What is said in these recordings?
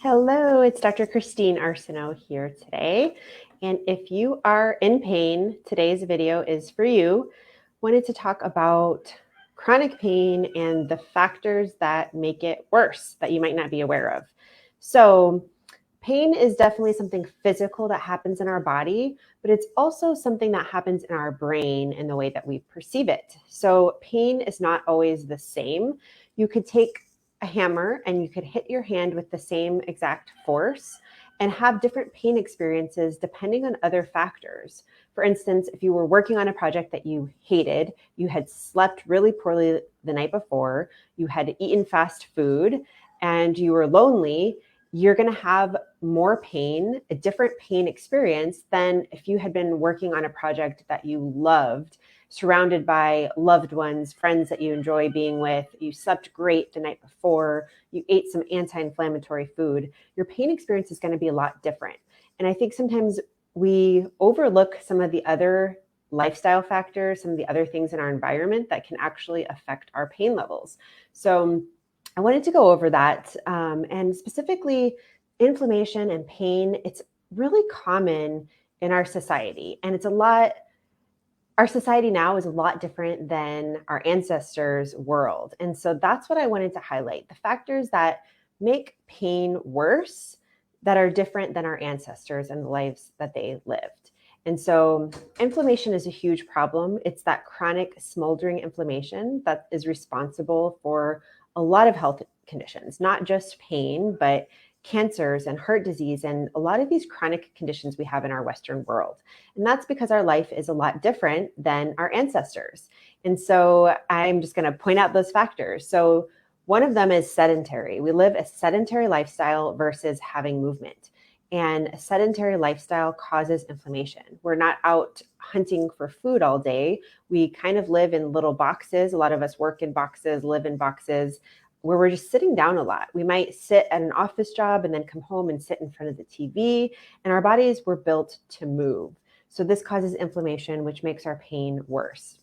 Hello, it's Dr. Christine Arseneau here today. And if you are in pain, today's video is for you. Wanted to talk about chronic pain and the factors that make it worse that you might not be aware of. So pain is definitely something physical that happens in our body, but it's also something that happens in our brain in the way that we perceive it. So pain is not always the same. You could take a hammer and you could hit your hand with the same exact force and have different pain experiences depending on other factors. For instance, if you were working on a project that you hated, you had slept really poorly the night before, you had eaten fast food, and you were lonely, you're going to have more pain, a different pain experience than if you had been working on a project that you loved, surrounded by loved ones, friends that you enjoy being with, you slept great the night before, you ate some anti-inflammatory food. Your pain experience is going to be a lot different. And I think sometimes we overlook some of the other lifestyle factors, some of the other things in our environment that can actually affect our pain levels. So I wanted to go over that, and specifically inflammation and pain. It's really common in our society, and our society now is a lot different than our ancestors' world. And so that's what I wanted to highlight, the factors that make pain worse that are different than our ancestors and the lives that they lived. And so inflammation is a huge problem. It's that chronic smoldering inflammation that is responsible for a lot of health conditions, not just pain, but cancers and heart disease and a lot of these chronic conditions we have in our Western world. And that's because our life is a lot different than our ancestors. And so I'm just going to point out those factors. So one of them is sedentary. We live a sedentary lifestyle versus having movement. And a sedentary lifestyle causes inflammation. We're not out hunting for food all day. We kind of live in little boxes. A lot of us work in boxes, live in boxes, where we're just sitting down a lot. We might sit at an office job and then come home and sit in front of the TV, and our bodies were built to move. So this causes inflammation, which makes our pain worse.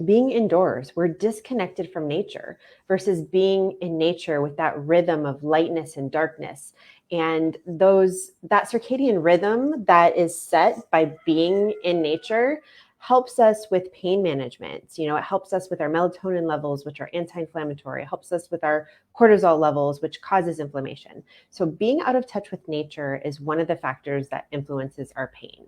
Being indoors, we're disconnected from nature versus being in nature with that rhythm of lightness and darkness. And that circadian rhythm that is set by being in nature helps us with pain management. It helps us with our melatonin levels, which are anti-inflammatory. It helps us with our cortisol levels, which causes inflammation. So being out of touch with nature is one of the factors that influences our pain.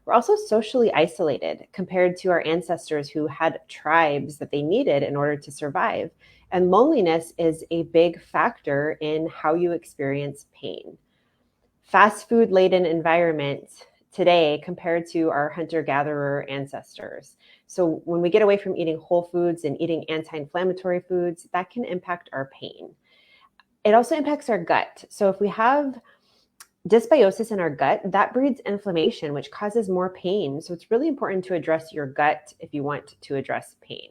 We're also socially isolated compared to our ancestors who had tribes that they needed in order to survive. And loneliness is a big factor in how you experience pain. Fast food laden environment today compared to our hunter-gatherer ancestors. So when we get away from eating whole foods and eating anti-inflammatory foods, that can impact our pain. It also impacts our gut. So if we have dysbiosis in our gut, that breeds inflammation, which causes more pain. So it's really important to address your gut if you want to address pain.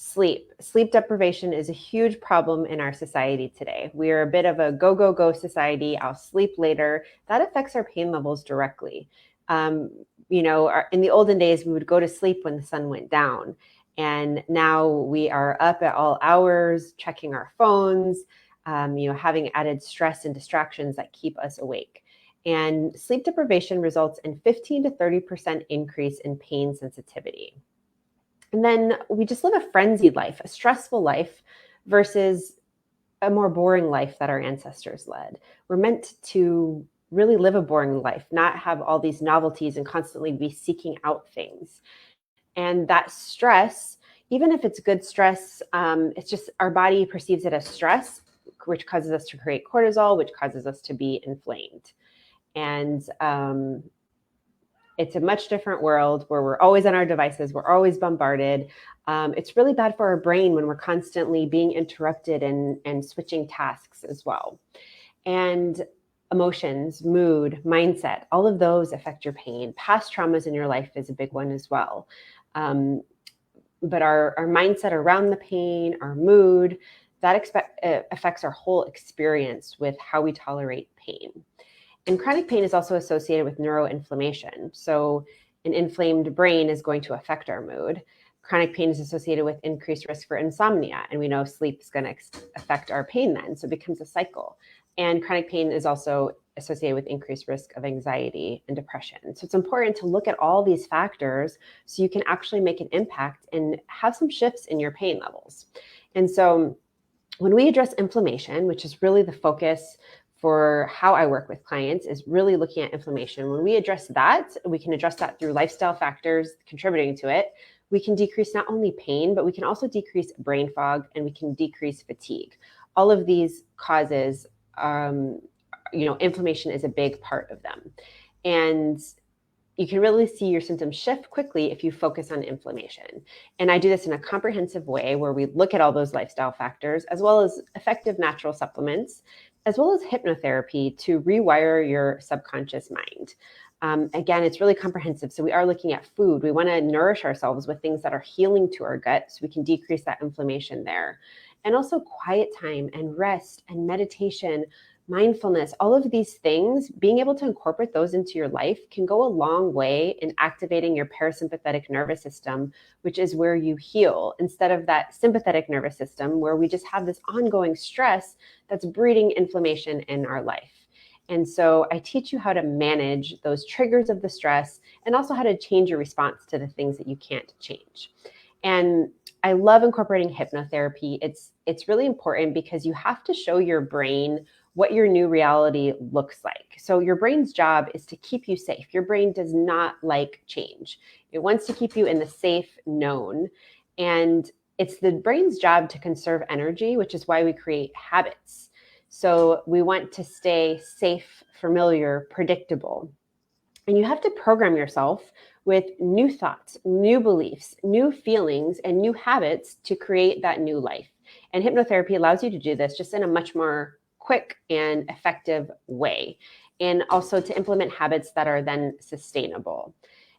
Sleep deprivation is a huge problem in our society today. We are a bit of a go, go, go society. I'll sleep later. That affects our pain levels directly. In the olden days, we would go to sleep when the sun went down. And now we are up at all hours, checking our phones, having added stress and distractions that keep us awake. And sleep deprivation results in 15 to 30% increase in pain sensitivity. And then we just live a frenzied life, a stressful life versus a more boring life that our ancestors led. We're meant to really live a boring life, not have all these novelties and constantly be seeking out things. And that stress, even if it's good stress, it's just our body perceives it as stress, which causes us to create cortisol, which causes us to be inflamed. And it's a much different world where we're always on our devices. We're always bombarded. It's really bad for our brain when we're constantly being interrupted and switching tasks as well. And emotions, mood, mindset, all of those affect your pain. Past traumas in your life is a big one as well. But our mindset around the pain, our mood, that affects our whole experience with how we tolerate pain. And chronic pain is also associated with neuroinflammation. So an inflamed brain is going to affect our mood. Chronic pain is associated with increased risk for insomnia. And we know sleep is going to affect our pain then. So it becomes a cycle. And chronic pain is also associated with increased risk of anxiety and depression. So it's important to look at all these factors so you can actually make an impact and have some shifts in your pain levels. And so when we address inflammation, which is really the focus for how I work with clients, is really looking at inflammation. When we address that, we can address that through lifestyle factors contributing to it. We can decrease not only pain, but we can also decrease brain fog, and we can decrease fatigue. All of these causes, inflammation is a big part of them. And you can really see your symptoms shift quickly if you focus on inflammation. And I do this in a comprehensive way where we look at all those lifestyle factors, as well as effective natural supplements, as well as hypnotherapy to rewire your subconscious mind. Again, it's really comprehensive. So we are looking at food. We want to nourish ourselves with things that are healing to our gut so we can decrease that inflammation there. And also quiet time and rest and meditation, mindfulness, all of these things, being able to incorporate those into your life can go a long way in activating your parasympathetic nervous system, which is where you heal, instead of that sympathetic nervous system where we just have this ongoing stress that's breeding inflammation in our life. And so I teach you how to manage those triggers of the stress and also how to change your response to the things that you can't change. And I love incorporating hypnotherapy. It's really important because you have to show your brain what your new reality looks like. So your brain's job is to keep you safe. Your brain does not like change. It wants to keep you in the safe known. And it's the brain's job to conserve energy, which is why we create habits. So we want to stay safe, familiar, predictable. And you have to program yourself with new thoughts, new beliefs, new feelings, and new habits to create that new life. And hypnotherapy allows you to do this just in a much more quick and effective way, and also to implement habits that are then sustainable.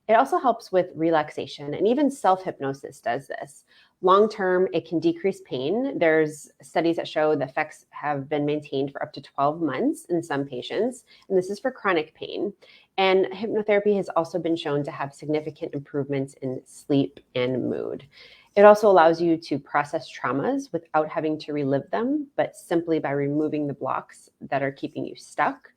It also helps with relaxation, and even self-hypnosis does this. Long-term, it can decrease pain. There's studies that show the effects have been maintained for up to 12 months in some patients, and this is for chronic pain. And hypnotherapy has also been shown to have significant improvements in sleep and mood. It also allows you to process traumas without having to relive them, but simply by removing the blocks that are keeping you stuck.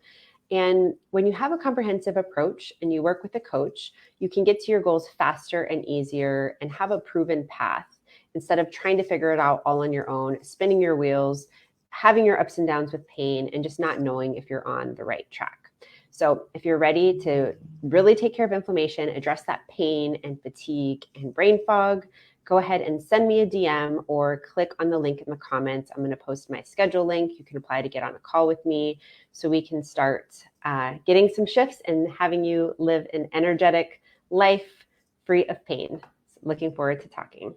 And when you have a comprehensive approach and you work with a coach, you can get to your goals faster and easier and have a proven path instead of trying to figure it out all on your own, spinning your wheels, having your ups and downs with pain, and just not knowing if you're on the right track. So if you're ready to really take care of inflammation, address that pain and fatigue and brain fog, go ahead and send me a DM or click on the link in the comments. I'm going to post my schedule link. You can apply to get on a call with me so we can start getting some shifts and having you live an energetic life free of pain. Looking forward to talking.